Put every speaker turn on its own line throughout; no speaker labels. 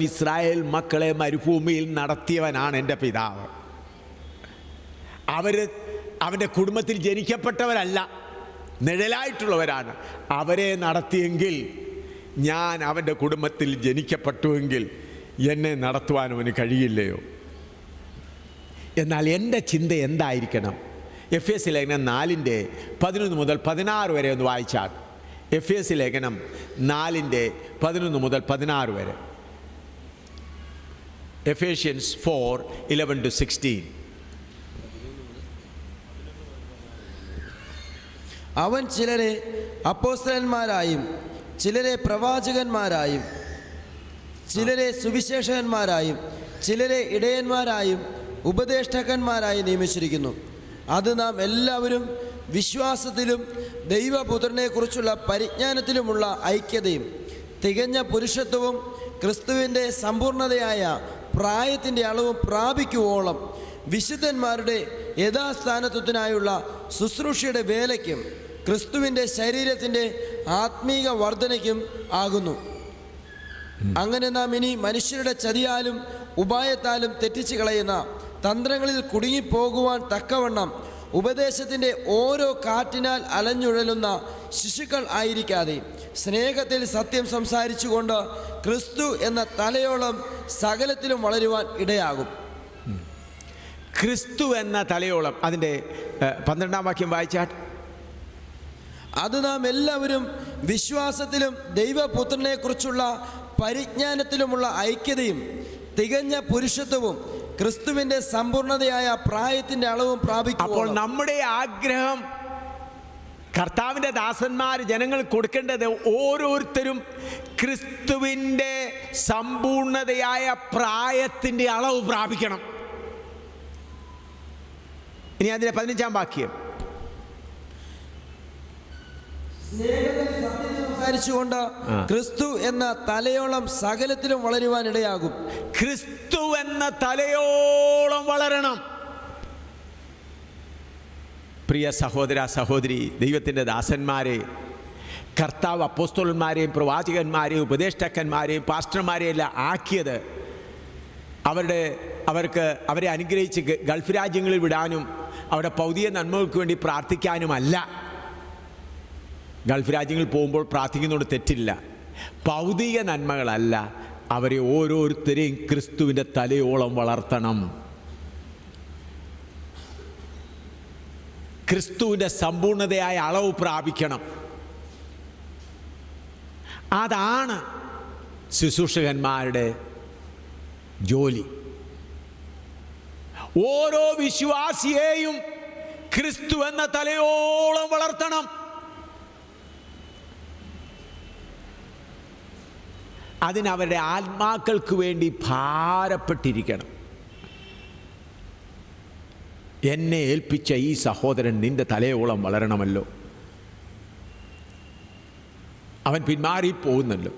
Israel മക്കളെ മരുഭൂമിയിൽ നടത്തിയവനാണ് എൻ്റെ പിതാവ്. അവൻ്റെ കുടുംബത്തിൽ ജനിക്കപ്പെട്ടവരല്ല, നിഴലായിട്ടുള്ളവരാണ്. അവരെ നടത്തിയെങ്കിൽ ഞാൻ അവൻ്റെ കുടുംബത്തിൽ ജനിക്കപ്പെട്ടുവെങ്കിൽ എന്നെ നടത്തുവാൻ അവന് കഴിയില്ലയോ? എന്നാൽ എൻ്റെ ചിന്ത എന്തായിരിക്കണം? എഫ്-എസ് ലേഖനം 4:11 മുതൽ 16 വരെ ഒന്ന് വായിച്ചാൽ. എഫ്-എസ് ലേഖനം 4:11 മുതൽ 16 വരെ. Ephesians 4:11-16.
അവൻ ചിലരെ അപ്പോസ്തലന്മാരായും ചിലരെ പ്രവാചകന്മാരായും ചിലരെ സുവിശേഷകന്മാരായും ചിലരെ ഇടയന്മാരായും ഉപദേഷ്ടാക്കന്മാരായി നിയമിച്ചിരിക്കുന്നു. അത് നാം എല്ലാവരും വിശ്വാസത്തിലും ദൈവപുത്രനെക്കുറിച്ചുള്ള പരിജ്ഞാനത്തിലുമുള്ള ഐക്യതയും തികഞ്ഞ പുരുഷത്വവും ക്രിസ്തുവിൻ്റെ സമ്പൂർണതയായ പ്രായത്തിൻ്റെ അളവും പ്രാപിക്കുവോളം വിശുദ്ധന്മാരുടെ യഥാസ്ഥാനത്വത്തിനായുള്ള ശുശ്രൂഷയുടെ വേലയ്ക്കും ക്രിസ്തുവിൻ്റെ ശരീരത്തിൻ്റെ ആത്മീക വർധനയ്ക്കും ആകുന്നു. അങ്ങനെ നാം ഇനി മനുഷ്യരുടെ ചതിയാലും ഉപായത്താലും തെറ്റിച്ച് കളയുന്ന തന്ത്രങ്ങളിൽ കുടുങ്ങിപ്പോകുവാൻ തക്കവണ്ണം ഉപദേശത്തിൻ്റെ ഓരോ കാറ്റിനാൽ അലഞ്ഞുഴലുന്ന ശിശുക്കൾ ആയിരിക്കാതെ സ്നേഹത്തിൽ സത്യം സംസാരിച്ചുകൊണ്ട് ക്രിസ്തു എന്ന തലയോളം സകലത്തിലും വളരുവാൻ ഇടയാകും.
ക്രിസ്തു എന്ന തലയോളം, അതിൻ്റെ 12-ാം വാക്യം വായിച്ചാൽ.
അത് നാം എല്ലാവരും വിശ്വാസത്തിലും ദൈവപുത്രനെക്കുറിച്ചുള്ള പരിജ്ഞാനത്തിലുമുള്ള ഐക്യതയും തികഞ്ഞ പുരുഷത്വവും ക്രിസ്തുവിൻ്റെ സമ്പൂർണതയായ പ്രായത്തിൻ്റെ അളവും പ്രാപിക്കും.
അപ്പോൾ നമ്മുടെ ആഗ്രഹം, കർത്താവിൻ്റെ ദാസന്മാർ ജനങ്ങൾ കൊടുക്കേണ്ടത് ഓരോരുത്തരും ക്രിസ്തുവിൻ്റെ സമ്പൂർണതയായ പ്രായത്തിൻ്റെ അളവ് പ്രാപിക്കണം. ഇനി അതിൻ്റെ 15-ാം വാക്യം.
സംസാരിച്ചുകൊണ്ട് ക്രിസ്തു എന്ന തലയോളം സകലത്തിലും വളരുവാൻ ഇടയാകും.
ക്രിസ്തു എന്ന തലയോളം വളരണം. പ്രിയ സഹോദര സഹോദരി, ദൈവത്തിൻ്റെ ദാസന്മാരെ, കർത്താവ് അപ്പോസ്തലന്മാരെയും പ്രവാചകന്മാരെയും ഉപദേഷ്ടാക്കന്മാരെയും പാസ്റ്റർമാരെയും എല്ലാം ആക്കിയത് അവരെ അനുഗ്രഹിച്ച് ഗൾഫ് രാജ്യങ്ങളിൽ വിടാനും അവിടെ ഭൗതിക നന്മകൾക്ക് വേണ്ടി പ്രാർത്ഥിക്കാനുമല്ല. ഗൾഫ് രാജ്യങ്ങളിൽ പോകുമ്പോൾ പ്രാർത്ഥിക്കുന്നതുകൊണ്ട് തെറ്റില്ല. ഭൗതിക നന്മകളല്ല, അവരെ ഓരോരുത്തരെയും ക്രിസ്തുവിൻ്റെ തലയോളം വളർത്തണം. ക്രിസ്തുവിൻ്റെ സമ്പൂർണതയായ അളവ് പ്രാപിക്കണം. അതാണ് ശുശ്രൂഷകന്മാരുടെ ജോലി. ഓരോ വിശ്വാസിയെയും ക്രിസ്തു എന്ന തലയോളം വളർത്തണം. അതിനവരുടെ ആത്മാക്കൾക്ക് വേണ്ടി ഭാരപ്പെട്ടിരിക്കണം. എന്നെ ഏൽപ്പിച്ച ഈ സഹോദരൻ നിന്റെ തലയോളം വളരണമല്ലോ, അവൻ പിന്മാറിപ്പോകുന്നല്ലോ.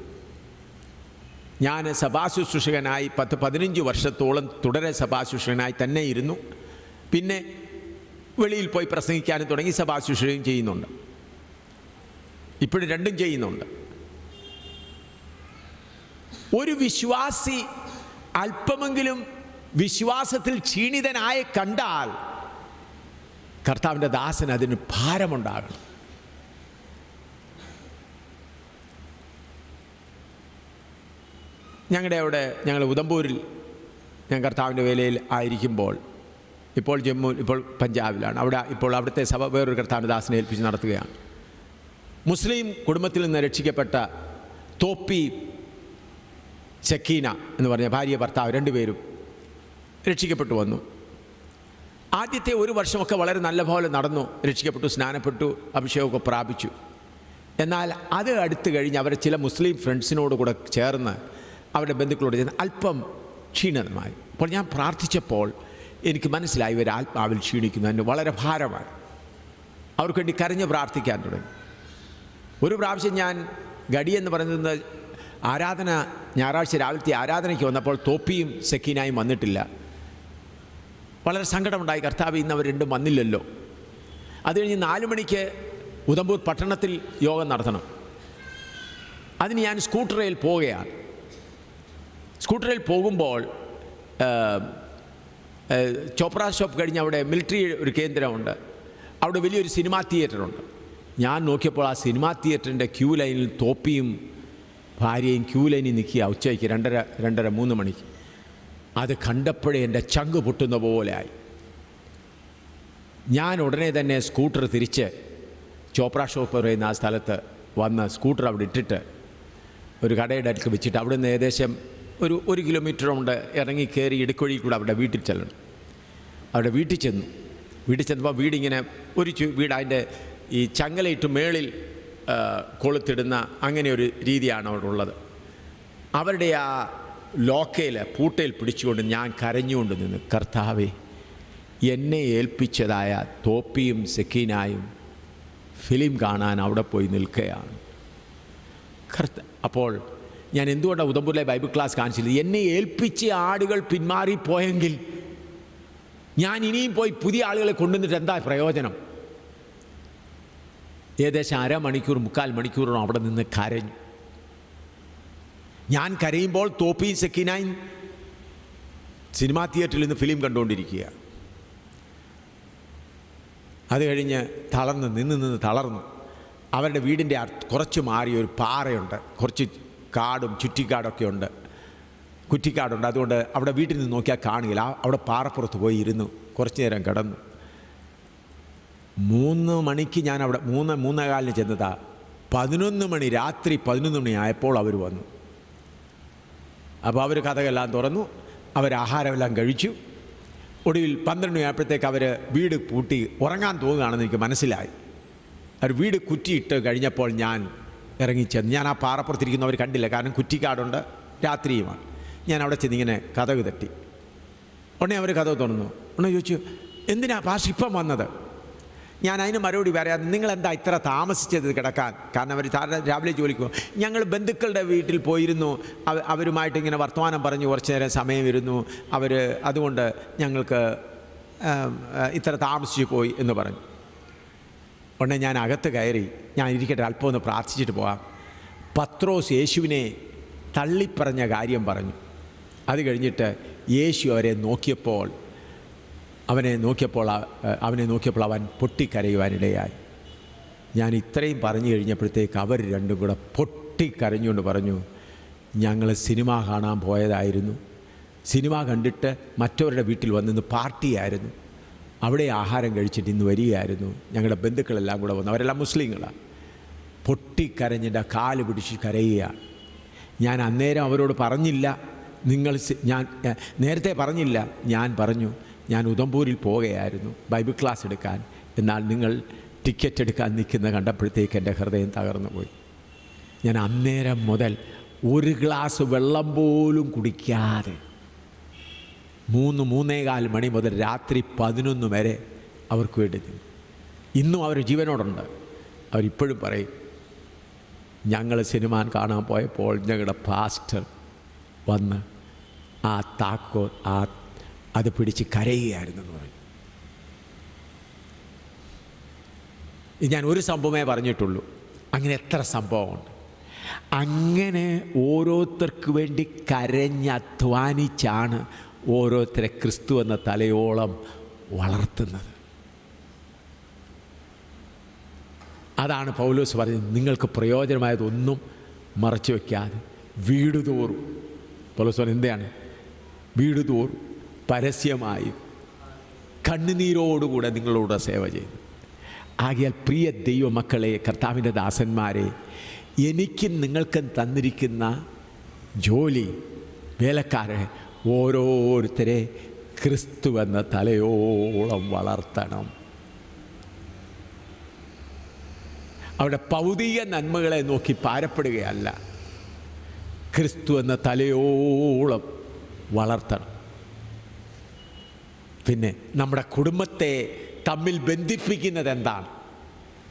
ഞാൻ സഭാശുശ്രൂഷകനായി 10-15 വർഷത്തോളം തുടരെ സഭാശുശ്രൂഷകനായി തന്നെ ഇരുന്നു. പിന്നെ വെളിയിൽ പോയി പ്രസംഗിക്കാനും തുടങ്ങി. സഭാശുശ്രൂഷയും ചെയ്യുന്നുണ്ട്, ഇപ്പോഴും രണ്ടും ചെയ്യുന്നുണ്ട്. ഒരു വിശ്വാസി അല്പമെങ്കിലും വിശ്വാസത്തിൽ ക്ഷീണിതനായി കണ്ടാൽ കർത്താവിൻ്റെ ദാസൻ അതിന് ഭാരമുണ്ടാകണം. ഞങ്ങൾ ഉദംപൂരിൽ ഞാൻ കർത്താവിൻ്റെ വേലയിൽ ആയിരിക്കുമ്പോൾ, ഇപ്പോൾ ഇപ്പോൾ പഞ്ചാബിലാണ്, അവിടുത്തെ സഭ വേറൊരു കർത്താവിൻ്റെ ദാസനെ ഏൽപ്പിച്ച് നടത്തുകയാണ്. മുസ്ലിം കുടുംബത്തിൽ നിന്ന് രക്ഷിക്കപ്പെട്ട തോപ്പി ശക്കീന എന്ന് പറഞ്ഞ ഭാര്യ ഭർത്താവ് രണ്ടുപേരും രക്ഷിക്കപ്പെട്ടു വന്നു. ആദ്യത്തെ ഒരു വർഷമൊക്കെ വളരെ നല്ലപോലെ നടന്നു. രക്ഷിക്കപ്പെട്ടു, സ്നാനപ്പെട്ടു, അഭിഷേകമൊക്കെ പ്രാപിച്ചു. എന്നാൽ അത് അടുത്ത് കഴിഞ്ഞ് അവർ ചില മുസ്ലിം ഫ്രണ്ട്സിനോട് കൂടെ ചേർന്ന് അവരുടെ ബന്ധുക്കളോട് ചേർന്ന് അല്പം ക്ഷീണിതമായി. അപ്പോൾ ഞാൻ പ്രാർത്ഥിച്ചപ്പോൾ എനിക്ക് മനസ്സിലായി ഇവർ ആത്മാവിൽ ക്ഷീണിക്കുന്നതിന് വളരെ ഭാരമായി. അവർക്ക് വേണ്ടി കരഞ്ഞ് പ്രാർത്ഥിക്കാൻ തുടങ്ങി. ഒരു പ്രാവശ്യം ഞാൻ ഗഡി എന്ന് പറയുന്നത് ആരാധന, ഞായറാഴ്ച രാവിലത്തെ ആരാധനയ്ക്ക് വന്നപ്പോൾ തോപ്പിയും സെക്കീനായും വന്നിട്ടില്ല. വളരെ സങ്കടമുണ്ടായി. കർത്താവ് ഇന്ന് അവർ രണ്ടും വന്നില്ലല്ലോ. അത് കഴിഞ്ഞ് 4 മണിക്ക് ഉദംപൂർ പട്ടണത്തിൽ യോഗം നടത്തണം. അതിന് ഞാൻ സ്കൂട്ടറിൽ പോവുകയാണ്. സ്കൂട്ടറിൽ പോകുമ്പോൾ ചോപ്ര ഷോപ്പ് കഴിഞ്ഞ് അവിടെ മിലിറ്ററി ഒരു കേന്ദ്രമുണ്ട്. അവിടെ വലിയൊരു സിനിമാ തിയേറ്ററുണ്ട്. ഞാൻ നോക്കിയപ്പോൾ ആ സിനിമാ തിയേറ്ററിൻ്റെ ക്യൂ ലൈനിൽ തോപ്പിയും ഭാര്യയും ക്യൂ ലൈനിൽ നിൽക്കുക ഉച്ചയ്ക്ക് 2:30-3 മണിക്ക്. അത് കണ്ടപ്പോഴേ എൻ്റെ ചങ്ക് പൊട്ടുന്ന പോലെ ആയി. ഞാൻ ഉടനെ തന്നെ സ്കൂട്ടർ തിരിച്ച് ചോപ്ര ഷോപ്പ് പറയുന്ന ആ സ്ഥലത്ത് വന്ന് സ്കൂട്ടർ അവിടെ ഇട്ടിട്ട് ഒരു കടയുടെ അടുത്ത് വെച്ചിട്ട് അവിടെ നിന്ന് ഏകദേശം ഒരു 1 കിലോമീറ്റർ കൊണ്ട് ഇറങ്ങി കയറി ഇടുക്കൊഴി കൂടെ അവിടെ വീട്ടിൽ ചെല്ലണം. അവിടെ വീട്ടിൽ ചെന്നപ്പോൾ വീടിങ്ങനെ ഒരു വീട് അതിൻ്റെ ഈ ചങ്ങലയിട്ട് മേളിൽ കൊളുത്തിടുന്ന അങ്ങനെ ഒരു രീതിയാണ് അവിടെ ഉള്ളത്. അവരുടെ ആ ലോക്കയിൽ പൂട്ടയിൽ പിടിച്ചുകൊണ്ട് ഞാൻ കരഞ്ഞുകൊണ്ട് നിന്ന്, കർത്താവേ, എന്നെ ഏൽപ്പിച്ചതായ തോപ്പിയും സെക്കീനായും ഫിലിം കാണാൻ അവിടെ പോയി നിൽക്കുകയാണ്. അപ്പോൾ ഞാൻ എന്തുകൊണ്ടാണ് ഉദംപൂരിലെ ബൈബിൾ ക്ലാസ് കാണിച്ചത്? എന്നെ ഏൽപ്പിച്ച ആടുകൾ പിന്മാറിപ്പോയെങ്കിൽ ഞാൻ ഇനിയും പോയി പുതിയ ആളുകളെ കൊണ്ടുവന്നിട്ട് എന്താ പ്രയോജനം? ഏകദേശം 1/2-3 മണിക്കൂറോളം അവിടെ നിന്ന് കരഞ്ഞു. ഞാൻ കരയുമ്പോൾ തോപ്പിയും സെക്കീനായും സിനിമാ തിയേറ്ററിൽ നിന്ന് ഫിലിം കണ്ടുകൊണ്ടിരിക്കുക. അത് കഴിഞ്ഞ് നിന്ന് തളർന്നു. അവരുടെ വീടിൻ്റെ കുറച്ച് മാറിയൊരു പാറയുണ്ട്, കുറച്ച് കാടും ചുറ്റിക്കാടൊക്കെ ഉണ്ട്, കുറ്റിക്കാടുണ്ട്. അതുകൊണ്ട് അവിടെ വീട്ടിൽ നിന്ന് നോക്കിയാൽ കാണുകയില്ല. അവിടെ പാറപ്പുറത്ത് പോയി ഇരുന്നു കുറച്ച് നേരം കിടന്നു. 3 മണിക്ക് ഞാൻ അവിടെ 3:45 ചെന്നതാ. 11 മണി, രാത്രി 11 മണി ആയപ്പോൾ അവർ വന്നു. അപ്പോൾ അവർ കഥകളെല്ലാം തുറന്നു, ആഹാരമെല്ലാം കഴിച്ചു. ഒടുവിൽ 12 മണിയായപ്പോഴത്തേക്ക് അവർ വീട് പൂട്ടി ഉറങ്ങാൻ തോന്നുകയാണെന്ന് എനിക്ക് മനസ്സിലായി. അവർ വീട് കുറ്റിയിട്ട് കഴിഞ്ഞപ്പോൾ ഞാൻ ഇറങ്ങിച്ചെന്ന്. ഞാൻ ആ പാറപ്പുറത്തിരിക്കുന്നവർ കണ്ടില്ല, കാരണം കുറ്റിക്കാടുണ്ട്, രാത്രിയുമാണ്. ഞാൻ അവിടെ ചെന്നിങ്ങനെ കഥക് തട്ടി. ഉടനെ അവർ കഥ തുറന്നു. ഉടനെ ചോദിച്ചു, എന്തിനാ പാസ്റ്റർ ഇപ്പം വന്നത്? ഞാൻ അതിന് മറുപടി പറയാതെ, നിങ്ങളെന്താ ഇത്ര താമസിച്ചത് കിടക്കാൻ? കാരണം അവർ രാവിലെ ജോലിക്ക് പോകും. ഞങ്ങൾ ബന്ധുക്കളുടെ വീട്ടിൽ പോയിരുന്നു, അവരുമായിട്ട് ഇങ്ങനെ വർത്തമാനം പറഞ്ഞ് കുറച്ച് നേരം സമയം ഇരുന്നു. അതുകൊണ്ട് ഞങ്ങൾക്ക് ഇത്ര താമസിച്ച് പോയി എന്ന് പറഞ്ഞു. ഉടനെ ഞാൻ അകത്ത് കയറി, ഞാൻ ഇരിക്കട്ടെ അല്പം ഒന്ന് പ്രാർത്ഥിച്ചിട്ട് പോകാം. പത്രോസ് യേശുവിനെ തള്ളിപ്പറഞ്ഞ കാര്യം പറഞ്ഞു. അത് കഴിഞ്ഞിട്ട് യേശു അവനെ നോക്കിയപ്പോൾ അവൻ പൊട്ടിക്കരയുവാനിടയായി. ഞാൻ ഇത്രയും പറഞ്ഞു കഴിഞ്ഞപ്പോഴത്തേക്ക് അവർ രണ്ടും കൂടെ പൊട്ടിക്കരഞ്ഞുകൊണ്ട് പറഞ്ഞു, ഞങ്ങൾ സിനിമ കാണാൻ പോയതായിരുന്നു. സിനിമ കണ്ടിട്ട് മറ്റവരുടെ വീട്ടിൽ വന്നിന്ന് പാർട്ടിയായിരുന്നു. അവിടെ ആഹാരം കഴിച്ചിട്ട് ഇന്ന് വരികയായിരുന്നു. ഞങ്ങളുടെ ബന്ധുക്കളെല്ലാം കൂടെ വന്നു. അവരെല്ലാം മുസ്ലിങ്ങളാണ്. പൊട്ടിക്കരഞ്ഞിൻ്റെ കാല് പിടിച്ച് കരയുകയാണ്. ഞാൻ അന്നേരം അവരോട് പറഞ്ഞില്ല, ഞാൻ നേരത്തെ പറഞ്ഞില്ല. ഞാൻ പറഞ്ഞു, ഞാൻ ഉദംപൂരിൽ പോവുകയായിരുന്നു ബൈബിൾ ക്ലാസ് എടുക്കാൻ. എന്നാൽ നിങ്ങൾ ടിക്കറ്റ് എടുക്കാൻ നിൽക്കുന്ന കണ്ടപ്പോഴത്തേക്ക് എൻ്റെ ഹൃദയം തകർന്നു പോയി. ഞാൻ അന്നേരം മുതൽ 1 ഗ്ലാസ് വെള്ളം പോലും കുടിക്കാതെ 3-3:15 മണി മുതൽ രാത്രി 11 വരെ അവർക്ക് വേണ്ടി നിന്നു. ഇന്നും അവർ ജീവനോടുണ്ട്. അവരിപ്പോഴും പറയും, ഞങ്ങൾ സിനിമ കാണാൻ പോയപ്പോൾ ഞങ്ങളുടെ പാസ്റ്റർ വന്ന് ആ താക്കോൽ അത് പിടിച്ച് കരയുകയായിരുന്നെന്ന് പറയും. ഞാൻ ഒരു സംഭവമേ പറഞ്ഞിട്ടുള്ളൂ, അങ്ങനെ എത്ര സംഭവമുണ്ട്. അങ്ങനെ ഓരോരുത്തർക്ക് വേണ്ടി കരഞ്ഞധ്വാനിച്ചാണ് ഓരോരുത്തരെ ക്രിസ്തു എന്ന തലയോളം വളർത്തുന്നത്. അതാണ് പൗലോസ് പറയുന്നത്, നിങ്ങൾക്ക് പ്രയോജനമായതൊന്നും മറച്ചു വയ്ക്കാതെ വീടുതോറും. പൗലോസ് പറയുന്നത് എന്താണ്? വീടുതോറും പരസ്യമായി കണ്ണുനീരോടുകൂടെ നിങ്ങളോട് സേവ ചെയ്തു. ആകയാൽ പ്രിയ ദൈവമക്കളെ, കർത്താവിൻ്റെ ദാസന്മാരെ, എനിക്കും നിങ്ങൾക്കും തന്നിരിക്കുന്ന ജോലി, വേലക്കാരെ ഓരോരുത്തരെ ക്രിസ്തു എന്ന തലയോളം വളർത്തണം. അവിടെ ഭൗതിക നന്മകളെ നോക്കി പാരപ്പെടുകയല്ല, ക്രിസ്തു എന്ന തലയോളം വളർത്തണം. പിന്നെ നമ്മുടെ കുടുംബത്തെ തമ്മിൽ ബന്ധിപ്പിക്കുന്നത് എന്താണ്?